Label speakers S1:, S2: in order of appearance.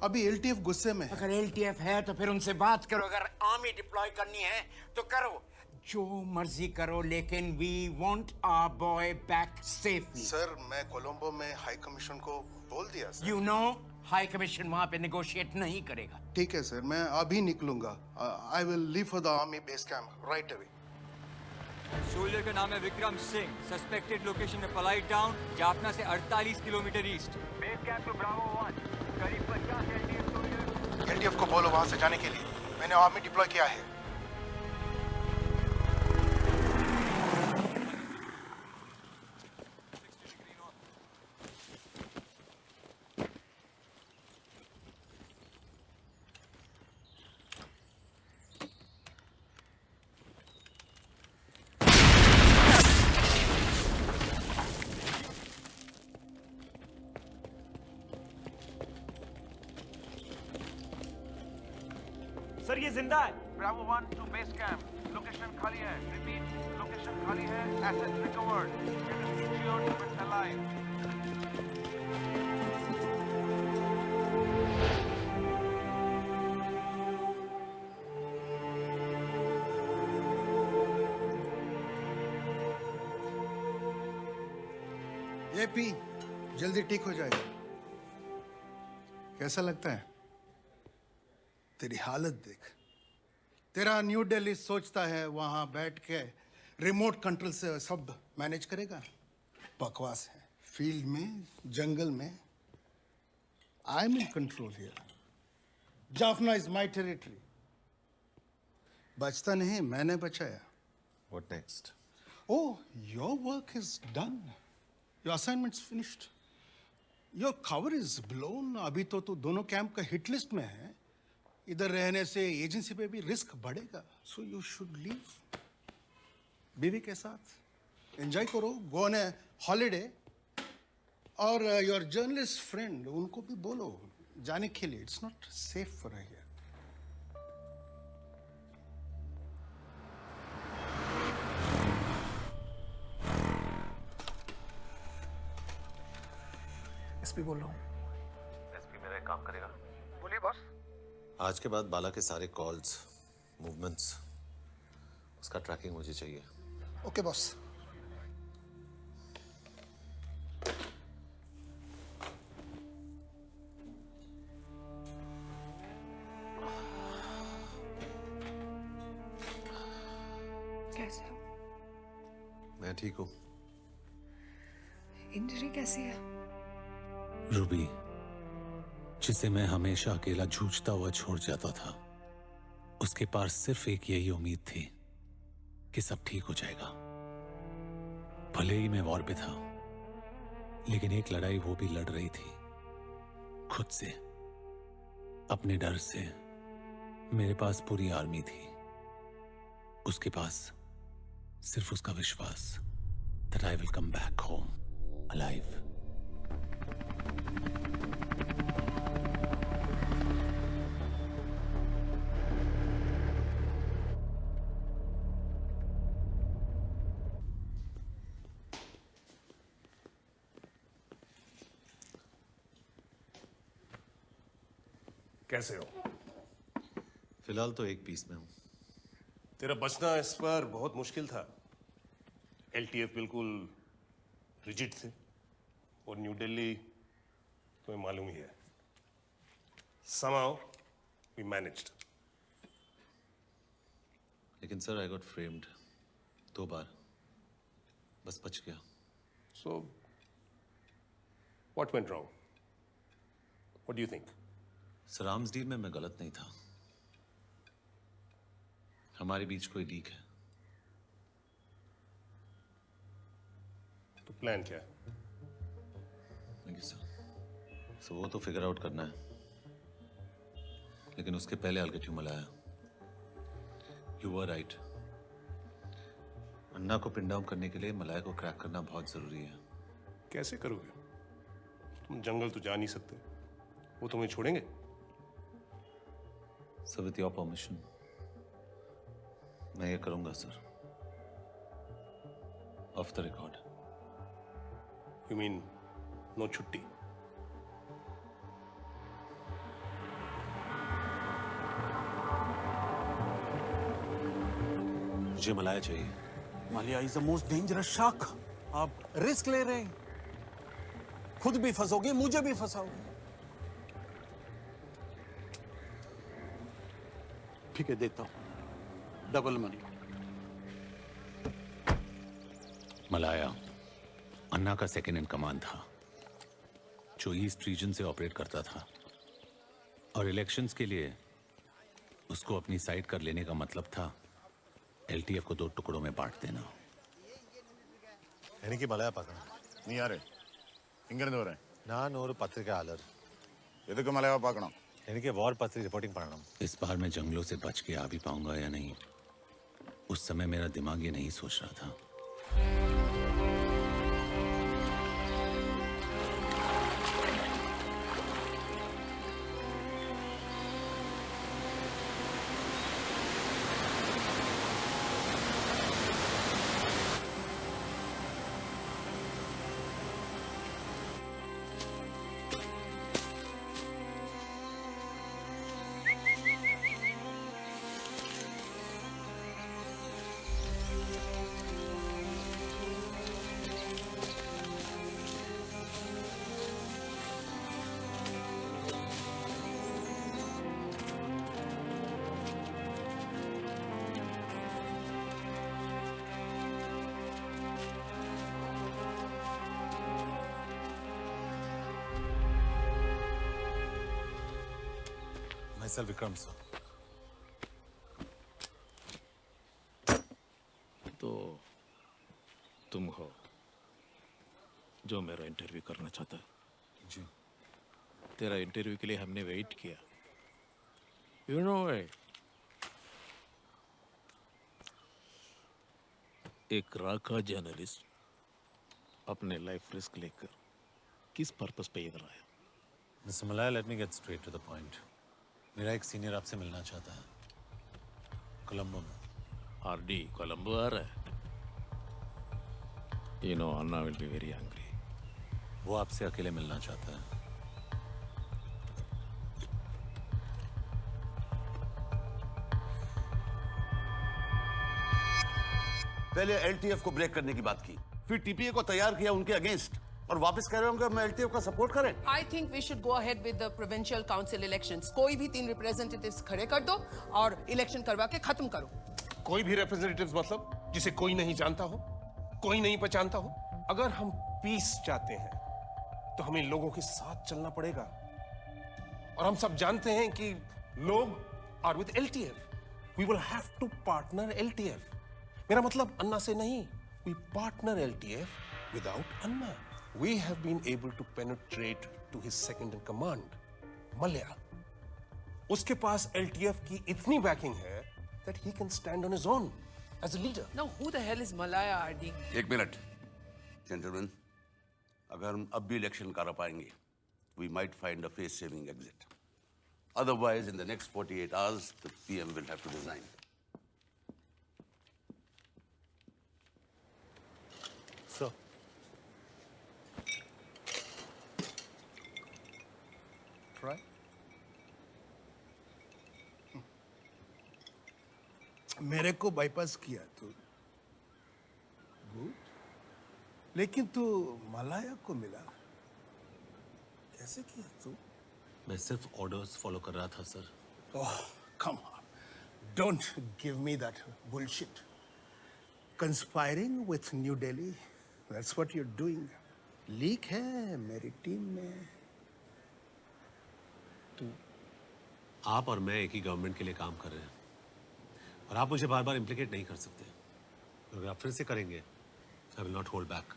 S1: अभी एलटीएफ गुस्से में है।
S2: अगर एलटीएफ है तो फिर उनसे बात करो। अगर आर्मी डिप्लॉय करनी है तो करो, जो मर्जी करो, लेकिन we want our boy back safely.
S1: Sir मैं कोलंबो में हाई कमीशन को बोल दिया सर।
S2: यू नो हाई कमीशन वहां पे नेगोशिएट नहीं करेगा।
S1: ठीक है सर, मैं अभी निकलूंगा। I will leave for the army base camp right away.
S3: Soldier का नाम है विक्रम सिंह। सस्पेक्टेड लोकेशन है पलाइट टाउन, जाफना से 48 kilometre east. Base camp to bravo 1, करीब 50 एलटीएफ सोल्जर।
S1: एलटीएफ को बोलो वहां से जाने के लिए। मैंने आर्मी डिप्लॉय किया है।
S3: सर ये जिंदा है।
S4: Bravo 1 to base camp. Location खाली है। रिपीट, लोकेशन खाली है। Assets recovered. Insured to be alive.
S1: ये पी, जल्दी ठीक हो जाएगा। कैसा लगता है? तेरी हालत देख। तेरा न्यू दिल्ली सोचता है वहां बैठ के रिमोट कंट्रोल से सब मैनेज करेगा। बकवास है। फील्ड में, जंगल में, I am in control here. Jaffna is my territory. बचता नहीं, मैंने बचाया।
S5: What next?
S1: Oh, your work is done. Your assignment's finished. Your cover is blown. अभी तो तू दोनों कैंप का हिट लिस्ट में है। इधर रहने से एजेंसी पे भी रिस्क बढ़ेगा। So you should leave. बीवी के साथ एंजॉय करो, गो ऑन ए हॉलीडे। और योर जर्नलिस्ट फ्रेंड उनको भी बोलो जाने के लिए। It's not safe for here.
S6: SP बोल रहा हूँ।
S5: एसपी मेरा एक काम करेगा।
S4: बोलिए बॉस।
S5: आज के बाद बाला के सारे कॉल्स, मूवमेंट्स, उसका ट्रैकिंग मुझे चाहिए।
S6: Okay boss.
S7: कैसे हो?
S5: मैं ठीक हूँ।
S7: इंजरी कैसी है?
S8: रूबी, जिसे मैं हमेशा अकेला जूझता हुआ छोड़ जाता था, उसके पास सिर्फ एक यही उम्मीद थी कि सब ठीक हो जाएगा। भले ही मैं वॉर पे था, लेकिन एक लड़ाई वो भी लड़ रही थी, खुद से, अपने डर से। मेरे पास पूरी आर्मी थी, उसके पास सिर्फ उसका विश्वास that I will come back home alive.
S9: कैसे हो?
S5: फिलहाल तो एक पीस में हूँ।
S9: तेरा बचना इस पर बहुत मुश्किल था। एलटीएफ बिल्कुल रिजिड थे और न्यू दिल्ली तुम्हें मालूम ही है। Somehow we managed.
S5: लेकिन सर आई गॉट फ्रेम्ड 2 बार, बस बच गया।
S9: So what went wrong? What do you think?
S5: Sir arms deal में मैं गलत नहीं था। हमारे बीच कोई लीक है।
S9: तो प्लान क्या है?
S5: Thank you sir. सो वो तो फिगर आउट करना है, लेकिन उसके पहले I'll get you Malaya. You were right. अन्ना को पिन डाउन करने के लिए मलाया को क्रैक करना बहुत जरूरी है।
S9: कैसे करोगे? तुम जंगल तो जा नहीं सकते, वो तुम्हें छोड़ेंगे?
S5: सर विथ योर परमिशन मैं ये करूंगा sir, off the record.
S9: You mean no छुट्टी?
S5: मुझे मलाया चाहिए।
S10: मालिया is the most dangerous shark. आप रिस्क ले रहे हैं, खुद भी फंसोगे, मुझे भी फंसाओगे। ठीक है, देता हूं डबल मनी।
S8: मलाया अन्ना का सेकंड इन कमांड था, जो ईस्ट रीजन से ऑपरेट करता था, और इलेक्शंस के लिए उसको अपनी साइड कर लेने का मतलब था एलटीएफ को 2 टुकड़ों में बांट देना।
S11: എനിക്ക് മലയാ പാക്കണം.
S12: നീ ആര്? ഇങ്ങനെ വരാൻ?
S11: ഞാൻ ഒരു പത്രികയാളർ.
S12: എതൊക്കെ മലയാളം പാക്കണം?
S11: എനിക്ക് വാർ പത്രിക रिपोर्टिंग पढ़ना.
S8: इस बार मैं जंगलों से बच के आ भी पाऊंगा या नहीं, उस समय मेरा दिमाग ये नहीं सोच रहा था।
S11: myself Vikram sir.
S13: तो तुम हो जो मेरा इंटरव्यू करना चाहता है?
S11: जी.
S13: तेरा इंटरव्यू के लिए हमने वेट किया. यू नो एक राका जर्नलिस्ट अपने लाइफ रिस्क लेकर किस पर्पस पे इधर आया?
S11: मिस्टर मलाया, let me get straight to the point. मेरा एक सीनियर आपसे मिलना चाहता है, कोलंबो में.
S13: आरडी कोलंबो आ रहा है. You know Anna will be very angry.
S11: वो आपसे अकेले मिलना चाहता है.
S12: पहले एलटीएफ को ब्रेक करने की बात की, फिर टीपीए को तैयार किया उनके अगेंस्ट, और वापस कह रहे होंगे मैं एलटीएफ का सपोर्ट करें.
S14: I think we should go ahead with the provincial council elections. कोई भी 3 representatives खड़े कर दो और इलेक्शन करवा के खत्म करो.
S9: कोई भी रिप्रेजेंटेटिव्स मतलब जिसे कोई नहीं जानता हो, कोई नहीं पहचानता हो. अगर हम पीस चाहते हैं तो हमें लोगों के साथ चलना पड़ेगा, और हम सब जानते हैं कि लोग are with LTF. We will have to partner LTF. मेरा मतलब अन्ना से नहीं, we partner LTF without Anna. We have been able to penetrate to his second in command, Malya. उसके पास LTF की इतनी बैकिंग है that he can stand on his own as a leader.
S14: Now who the hell is Malaya RD?
S12: एक minute, gentleman. अगर हम अब भी election करा पाएंगे, we might find a face-saving exit. Otherwise, in the next 48 hours, the PM will have to resign.
S11: Sir.
S1: Try. मेरे को bypass किया तू, गुड. लेकिन तू मलाया को मिला, कैसे किया तू?
S5: मैं सिर्फ ऑर्डर्स फॉलो कर रहा था sir.
S1: Oh, come on. Don't give me that bullshit. Conspiring with New Delhi, that's what you're doing. Leak है मेरी टीम में.
S5: आप और मैं एक ही गवर्नमेंट के लिए काम कर रहे हैं, और आप मुझे बार बार इम्प्लीकेट नहीं कर सकते. अगर आप फिर से करेंगे, I will not hold back.